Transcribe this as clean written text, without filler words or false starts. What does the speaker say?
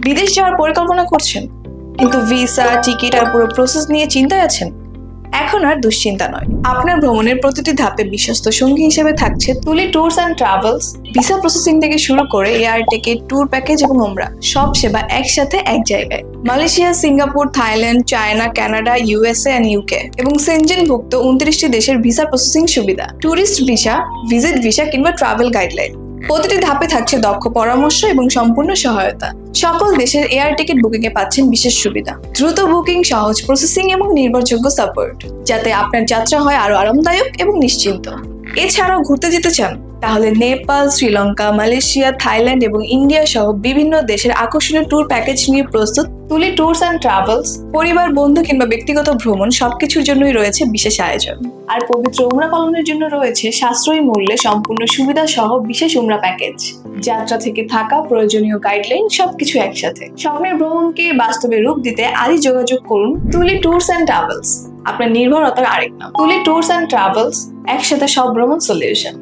বিদেশ যাওয়ার পরিকল্পনা করছেন, কিন্তু ভিসা, টিকিট আর পুরো প্রসেস নিয়ে চিন্তায় আছেন? এখন আর দুশ্চিন্তা নয়। আপনার ভ্রমণের প্রতিটি ধাপে বিশ্বস্ত সঙ্গী হিসেবে থাকছে তুলি tours and travels. Visa processing থেকে শুরু করে এয়ার টিকিট, ট্যুর প্যাকেজ এবং ওমরা সব সেবা একসাথে এক জায়গায়। Malaysia, Singapore, Thailand, China, Canada, USA and UK এবং সেনজেনভুক্ত 29টি দেশের ভিসা প্রসেসিং সুবিধা, ট্যুরিস্ট ভিসা, ভিজিট ভিসা কিংবা ট্রাভেল গাইডলাইন। প্রতিটি ধাপে থাকছে দক্ষ পরামর্শ এবং সম্পূর্ণ সহায়তা। সকল দেশের এয়ার টিকিট বুকিং এ পাচ্ছেন বিশেষ সুবিধা, দ্রুত বুকিং, সহজ প্রসেসিং এবং নির্ভরযোগ্য সাপোর্ট, যাতে আপনার যাত্রা হয় আরো আরামদায়ক এবং নিশ্চিন্ত। এছাড়াও ঘুরতে যেতে চান? তাহলে নেপাল, শ্রীলঙ্কা, মালয়েশিয়া, থাইল্যান্ড এবং ইন্ডিয়া সহ বিভিন্ন দেশের আকর্ষণীয় ট্যুর প্যাকেজ নিয়ে প্রস্তুত তুলি ট্যুরস অ্যান্ড ট্রাভেলস। পরিবার, বন্ধু কিংবা ব্যক্তিগত ভ্রমণ সবকিছুর জন্যই রয়েছে বিশেষ আয়োজন। আর পবিত্র উমরা পালনের জন্য রয়েছে সাশ্রয়ী মূল্যে সম্পূর্ণ সুবিধা সহ বিশেষ উমরা প্যাকেজ। যাত্রা থেকে থাকা, প্রয়োজনীয় গাইডলাইন সবকিছু একসাথে। স্বপ্নের ভ্রমণকে বাস্তবে রূপ দিতে আজই যোগাযোগ করুন তুলি ট্যুরস অ্যান্ড ট্রাভেলস, আপনার নির্ভরতার আরেক নাম। তুলি ট্যুরস অ্যান্ড ট্রাভেলস, একসাথে সব ভ্রমণ সলিউশন।